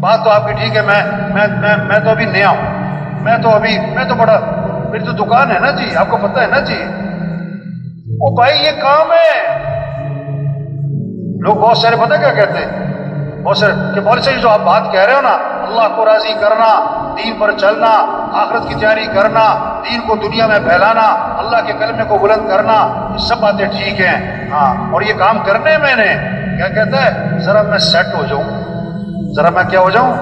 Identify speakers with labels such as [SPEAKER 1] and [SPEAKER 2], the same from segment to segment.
[SPEAKER 1] بات تو آپ کی ٹھیک ہے، میں تو ابھی نیا ہوں، میں تو بڑا، میری تو دکان ہے نا جی، آپ کو پتہ ہے نا جی۔ او بھائی یہ کام ہے۔ لوگ بہت سارے پتہ کیا کہتے ہیں، بہت سارے کہ مولوی صاحب جو آپ بات کہہ رہے ہو نا، اللہ کو راضی کرنا، دین پر چلنا، آخرت کی تیاری کرنا، دین کو دنیا میں پھیلانا، اللہ کے کلمے کو بلند کرنا، یہ سب باتیں ٹھیک ہیں، ہاں، اور یہ کام کرنے میں نے کیا کہتا ہے، ذرا میں سیٹ ہو جاؤں، ذرا میں کیا ہو جاؤں،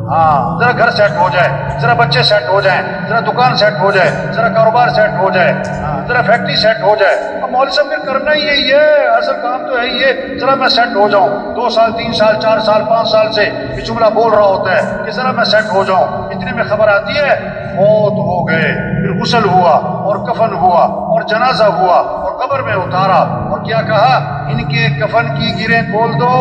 [SPEAKER 1] ہاں، ذرا گھر سیٹ ہو جائے، ذرا بچے سیٹ ہو جائیں، ذرا دکان سیٹ ہو جائے، ذرا کاروبار سیٹ ہو جائے، ذرا فیکٹری سیٹ ہو جائے۔ اب مولوی صاحب پھر کرنا ہی یہی ہے، اصل کام تو ہے ہی ہے، ذرا میں سیٹ ہو جاؤں، 2 سال 3 سال 4 سال 5 سال سے یہ جملہ بول رہا ہوتا ہے کہ ذرا میں سیٹ ہو جاؤں، اتنے میں خبر آتی ہے موت ہو گئے، پھر غسل ہوا اور کفن ہوا اور جنازہ ہوا اور قبر میں اتارا، اور کیا کہا، ان کے کفن کی گریں کھول دو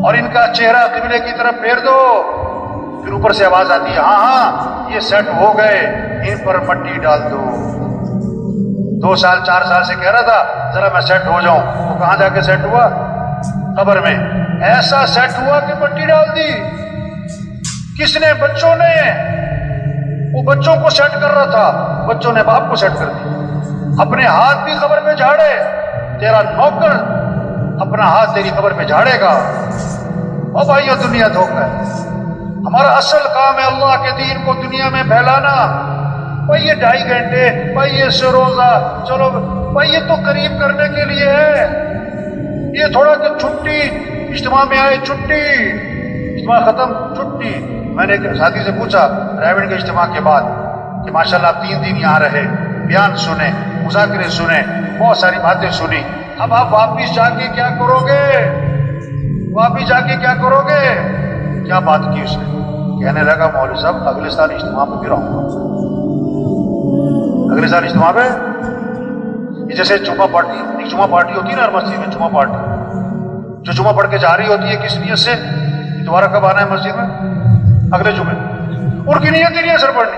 [SPEAKER 1] اور ان کا چہرہ قبلے کی طرف پھیر دو۔ پھر اوپر سے آواز آتی ہے، ہاں ہاں یہ سیٹ ہو گئے، ان پر مٹی ڈال دو۔ 2 سال 4 سال سے کہہ رہا تھا ذرا میں سیٹ ہو جاؤں، تو کہاں جا کے سیٹ ہوا؟ قبر میں۔ ایسا سیٹ ہوا کہ مٹی ڈال دی۔ کس نے؟ بچوں نے۔ وہ بچوں کو سیٹ کر رہا تھا، بچوں نے باپ کو سیٹ کر دی، اپنے ہاتھ بھی قبر میں جھاڑے۔ تیرا نوکر اپنا ہاتھ تیری قبر پہ جھاڑے گا۔ اور بھائی یہ دنیا دھوکہ ہے، ہمارا اصل کام ہے اللہ کے دین کو دنیا میں پھیلانا۔ بھائی یہ 2.5 گھنٹے، بھائی یہ سے روزہ، چلو بھائی یہ تو قریب کرنے کے لیے ہے، یہ تھوڑا کہ چھٹی، اجتماع میں آئے چھٹی، اجتماع ختم چھٹی۔ میں نے ایک ساتھی سے پوچھا ریونڈ کے اجتماع کے بعد کہ ماشاءاللہ آپ 3 دن یہاں رہے، بیان سنے، مذاکرے سنے، بہت ساری باتیں سنی، اب آپ واپس جا کے کیا کرو گے؟ واپس جا کے کیا کرو گے؟ کیا بات کی اس نے؟ کہنے لگا مولوی صاحب اگلے سال اجتماع پہ بھی رہوں گا، اگلے سال اجتماع پہ۔ جیسے جمعہ پارٹی ہوتی ہے نا ہر مسجد میں، جمعہ پارٹی جو جمعہ پڑھ کے جا رہی ہوتی ہے کس نیت سے، دوبارہ کب آنا ہے مسجد میں؟ اگلے جمعے۔ ان کی نیت ہی نہیں ہے سر پڑھنی۔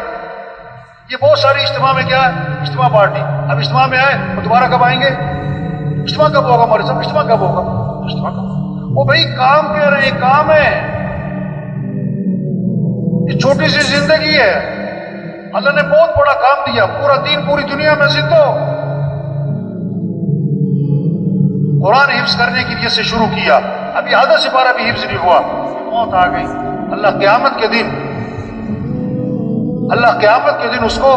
[SPEAKER 1] یہ بہت ساری اجتماع میں کیا ہے، اجتماع پارٹی، اب اجتماع میں آئے تو دوبارہ کب آئیں گے؟ اجتماع کب ہوگا مولوی صاحب؟ اجتماع کب ہوگا؟ اجتماع کب؟ وہ بھائی کام کہہ رہے ہیں، کام ہے، یہ چھوٹی سی زندگی ہے، اللہ نے بہت بڑا کام دیا، پورا دین پوری دنیا میں زندہ ہو۔ قرآن حفظ کرنے کی نیت سے شروع کیا، ابھی آدھا سپارہ بھی حفظ نہیں ہوا، موت آ گئی۔ اللہ قیامت کے دن اس کو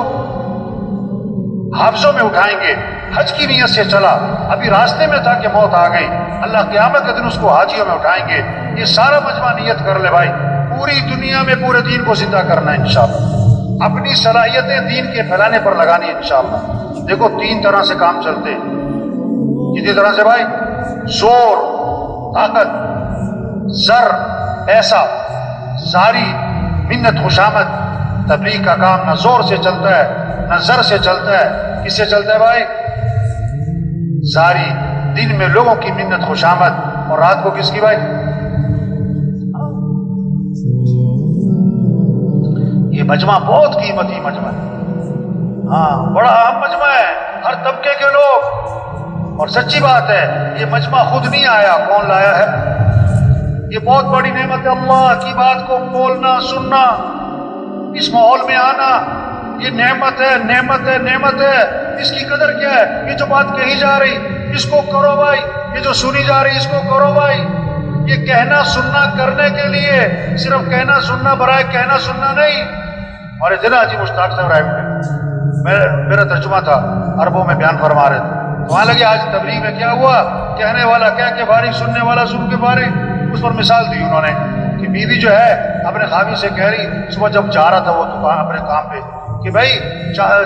[SPEAKER 1] حافظوں میں اٹھائیں گے۔ حج کی نیت سے چلا، ابھی راستے میں تھا کہ موت آ گئی، اللہ قیامت کے دن اس کو حاجیوں میں اٹھائیں گے۔ یہ سارا مجمع نیت کر لے بھائی، پوری دنیا میں پورے دین کو زندہ کرنا ہے انشاءاللہ، اپنی صلاحیتیں دین کے پھیلانے پر لگانی ہے انشاءاللہ۔ دیکھو 3 طرح سے کام چلتے، کتنی طرح سے بھائی؟ زور، طاقت، زر، پیسہ، زاری، منت، خوشامد۔ تبلیغ کا کام نہ زور سے چلتا ہے نہ زر سے چلتا ہے، کس سے چلتا ہے بھائی؟ زاری، دن میں لوگوں کی منت خوشامد، اور رات کو کس کی بھائی؟ یہ مجمع بہت قیمتی مجمع ہے، ہاں بڑا اہم مجمع ہے، ہر طبقے کے لوگ۔ اور سچی بات ہے یہ مجمع خود نہیں آیا، کون لایا ہے؟ یہ بہت بڑی نعمت ہے، اللہ کی بات کو بولنا، سننا، اس ماحول میں آنا، یہ نعمت ہے، نعمت ہے، نعمت ہے۔ اس کی قدر کیا ہے؟ یہ جو بات کہی جا رہی اس کو کرو بھائی، یہ جو سنی جا رہی اس کو کرو بھائی۔ یہ کہنا سننا کرنے کے لیے، صرف کہنا سننا برائے کہنا سننا نہیں۔ ہمارے ضلع حاجی مشتاق صاحب رائے میرا ترجمہ تھا، عربوں میں بیان فرما رہے تھے، وہاں لگے آج تبلیغ میں کیا ہوا، کہنے والا کہہ کے فارغ، سننے والا سن کے فارغ۔ اس پر مثال دی انہوں نے کہ بیوی جو ہے اپنے خاوند سے کہہ رہی، صبح جب جا رہا تھا وہ دکان اپنے کام پہ، کہ بھائی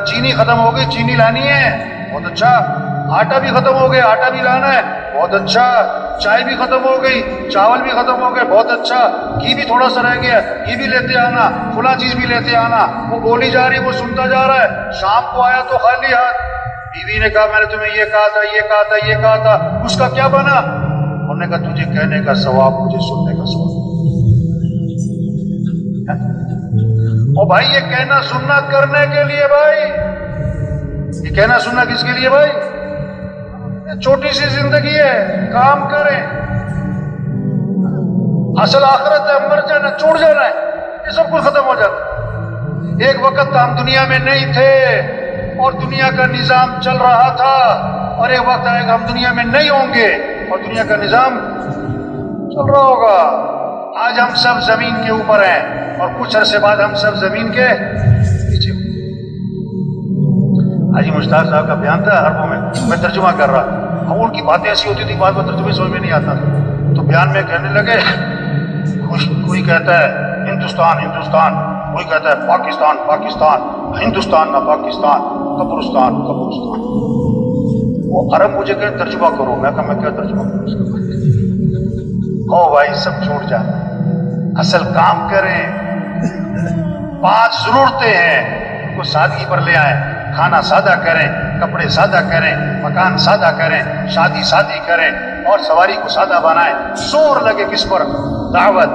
[SPEAKER 1] چینی ختم ہو گئی، چینی لانی ہے، بہت اچھا۔ آٹا بھی ختم ہو گیا، آٹا بھی لانا ہے، بہت اچھا۔ چائے بھی ختم ہو گئی، چاول بھی ختم ہو گئے، بہت اچھا۔ گھی بھی تھوڑا سا رہ گیا، گھی بھی لیتے آنا، فلاں چیز بھی لیتے آنا۔ وہ بولی جا رہی، وہ سنتا جا رہا ہے۔ شام کو آیا تو خالی ہاتھ، بیوی نے کہا میں نے تمہیں یہ کہا تھا، یہ کہا تھا، یہ کہا تھا، اس کا کیا بنا؟ انہوں نے کہا تجھے کہنے کا ثواب، مجھے سننے کا ثواب۔ اور بھائی یہ کہنا سننا کرنے کے لیے بھائی، یہ کہنا سننا کس کے لیے بھائی؟ چھوٹی سی زندگی ہے، کام کریں، اصل آخرت ہے، مر جانا، چھوڑ جانا ہے، یہ سب کچھ ختم ہو جاتا ہے۔ ایک وقت ہم دنیا میں نہیں تھے اور دنیا کا نظام چل رہا تھا، اور ایک وقت آئے گا ہم دنیا میں نہیں ہوں گے اور دنیا کا نظام چل رہا ہوگا۔ آج ہم سب زمین کے اوپر ہیں اور کچھ عرصے بعد ہم سب زمین کے پیچھے ہوں گے۔ حاجی مشتاق صاحب کا بیان تھا عربوں میں ترجمہ کر رہا، ہم ان کی باتیں ایسی ہوتی تھی بعد میں ترجمے سمجھ میں نہیں آتا تھا، تو بیان میں کہنے لگے کوئی کہتا ہے ہندوستان ہندوستان، کوئی کہتا ہے پاکستان پاکستان، ہندوستان نہ پاکستان، قبرستان قبرستان۔ وہ عرب مجھے کہ ترجمہ کرو، میں کہا میں کیا ترجمہ کروں اس کا؟ او بھائی سب چھوڑ جا، اصل کام کریں۔ 5 ضرورتیں ہیں، ان کو سادگی پر لے آئیں۔ کھانا سادہ کریں، کپڑے سادہ کریں، مکان سادہ کریں، شادی سادی کریں اور سواری کو سادہ بنائیں۔ زور لگے کس پر؟ دعوت،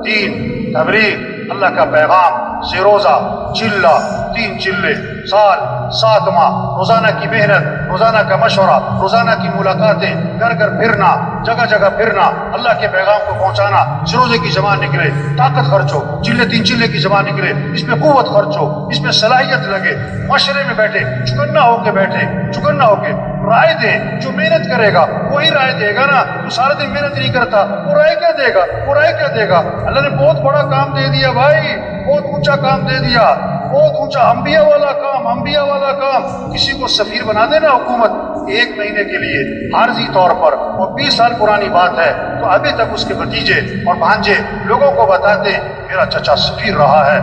[SPEAKER 1] دین، تبلیغ، اللہ کا پیغام، روزہ، چلہ، 3 چلے، سال، 7 ماہ، روزانہ کی محنت، روزانہ کا مشورہ، روزانہ کی ملاقاتیں، گھر گھر پھرنا، جگہ جگہ پھرنا، اللہ کے پیغام کو پہنچانا۔ روزے کی زبان نکلے، طاقت خرچ ہو، 3 چلے کی زبان نکلے، اس میں قوت خرچ ہو، اس میں صلاحیت لگے، مشورے میں بیٹھے، چکنا ہو کے بیٹھے، چکنا ہو کے رائے دیں۔ جو محنت کرے گا وہی رائے دے گا نا، تو سارا دن محنت نہیں کرتا وہ رائے کیا دے گا؟ وہ رائے کیا دے گا؟ اللہ نے بہت بڑا کام دے دیا بھائی، بہت اونچا کام دے دیا، بہت اونچا، انبیاء والا کام، انبیاء والا کام۔ کسی کو سفیر بنا دینا حکومت 1 مہینے کے لیے عارضی طور پر، اور 20 سال پرانی بات ہے، تو ابھی تک اس کے بھتیجے اور بھانجے لوگوں کو بتاتے ہیں میرا چچا سفیر رہا ہے،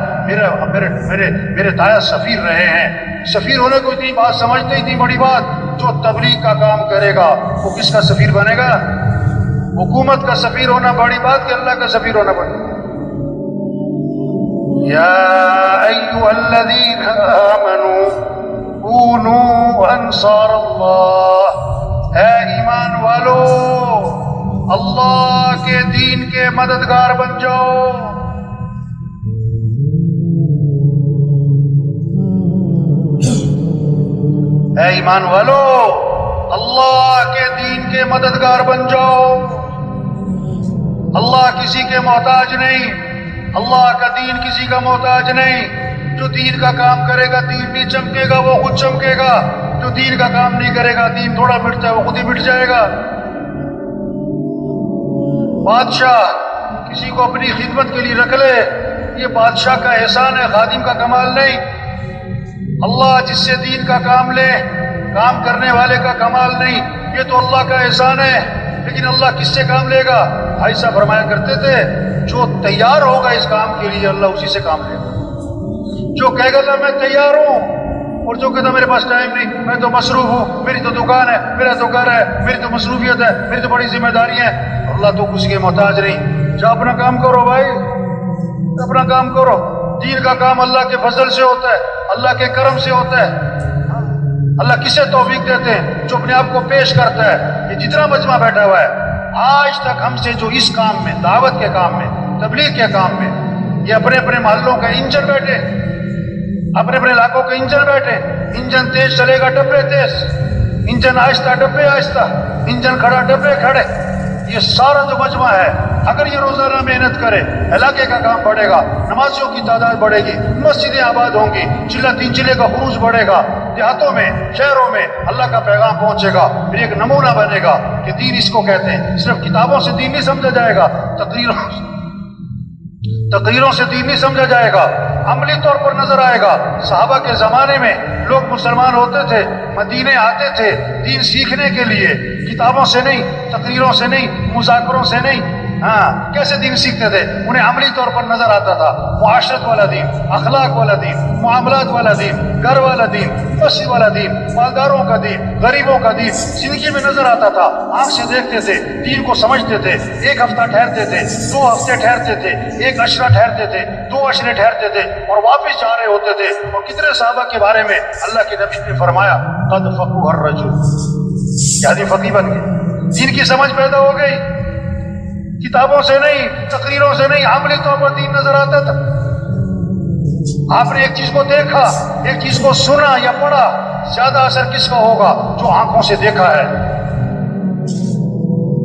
[SPEAKER 1] میرے دایا سفیر رہے ہیں۔ سفیر ہونے کو اتنی بات سمجھتے، اتنی بڑی بات۔ جو تبلیغ کا کام کرے گا وہ کس کا سفیر بنے گا؟ حکومت کا سفیر ہونا بڑی بات کہ اللہ کا سفیر ہونا بڑی بات؟ یا ایھا الذین آمنوا کونوا انصار اللہ، اے ایمان والو اللہ کے دین کے مددگار بن جاؤ۔ اے ایمان والو اللہ کے دین کے مددگار بن جاؤ۔ اللہ کسی کے محتاج نہیں، اللہ کا دین کسی کا محتاج نہیں۔ جو دین کا کام کرے گا دین بھی چمکے گا، وہ خود چمکے گا۔ جو دین کا کام نہیں کرے گا دین تھوڑا مٹتا ہے وہ خود ہی مٹ جائے گا۔ بادشاہ کسی کو اپنی خدمت کے لیے رکھ لے، یہ بادشاہ کا احسان ہے، خادم کا کمال نہیں۔ اللہ جس سے دین کا کام لے، کام کرنے والے کا کمال نہیں، یہ تو اللہ کا احسان ہے۔ لیکن اللہ کس سے کام لے گا؟ بھائی صاحب فرمایا کرتے تھے جو تیار ہوگا اس کام کے لیے اللہ اسی سے کام لے گا۔ جو کہے گا اللہ میں تیار ہوں، اور جو کہتا میرے پاس ٹائم نہیں، میں تو مصروف ہوں، میری تو دکان ہے، میرا تو گھر ہے، میری تو مصروفیت ہے، میری تو بڑی ذمہ داری ہے، اللہ تو کسی کے محتاج نہیں۔ جا اپنا کام کرو بھائی، اپنا کام کرو۔ دین کا کام اللہ کے فضل سے ہوتا ہے، اللہ کے کرم سے ہوتا ہے۔ اللہ کسے توفیق دیتے ہیں؟ جو اپنے آپ کو پیش کرتا ہے۔ یہ جتنا مجمع بیٹھا ہوا ہے آج تک ہم سے جو اس کام میں، دعوت کے کام میں، تبلیغ کے کام میں، یہ اپنے اپنے محلوں کا انجن بیٹھے، اپنے اپنے علاقوں کے انجن بیٹھے۔ انجن تیز چلے گا ڈبے تیز، انجن آہستہ ڈبے آہستہ، انجن کھڑا ڈبے کھڑے۔ یہ سارا جو مجمع ہے اگر یہ روزانہ محنت کرے، علاقے کا کام بڑھے گا، نمازیوں کی تعداد بڑھے گی، مسجدیں آباد ہوں گی، 3 چلے کا خروج بڑھے گا، دیہاتوں میں، شہروں میں اللہ کا پیغام پہنچے گا، پھر ایک نمونہ بنے گا کہ دین اس کو کہتے ہیں۔ صرف کتابوں سے دین نہیں سمجھا جائے گا، تقریروں سے دین نہیں سمجھا جائے گا، عملی طور پر نظر آئے گا۔ صحابہ کے زمانے میں لوگ مسلمان ہوتے تھے، مدینے آتے تھے دین سیکھنے کے لیے، کتابوں سے نہیں، تقریروں سے نہیں، مذاکروں سے نہیں۔ کیسے دین سیکھتے تھے؟ انہیں عملی طور پر نظر آتا تھا، معاشرت والا دین، اخلاق والا دین، معاملات والا دین، گھر والا دین، مسجد والا دین، مالداروں کا دین، غریبوں کا دین زندگی میں نظر آتا تھا۔ آنکھ سے دیکھتے تھے، دین کو سمجھتے تھے، 1 ہفتہ ٹھہرتے تھے، 2 ہفتے ٹھہرتے تھے، 1 عشرہ ٹھہرتے تھے، 2 عشرے ٹھہرتے تھے اور واپس جا رہے ہوتے تھے۔ اور کتنے صحابہ کے بارے میں اللہ کے نبی نے فرمایا قد فقہ الرجل، یعنی فقیہ بن گئے، دین کی سمجھ پیدا ہو گئی۔ کتابوں سے نہیں، تقریروں سے نہیں، عملی طور پر دین نظر آتا تھا۔ آپ نے ایک چیز کو دیکھا، ایک چیز کو سنا یا پڑھا، زیادہ اثر کس کا ہوگا؟ جو آنکھوں سے دیکھا ہے۔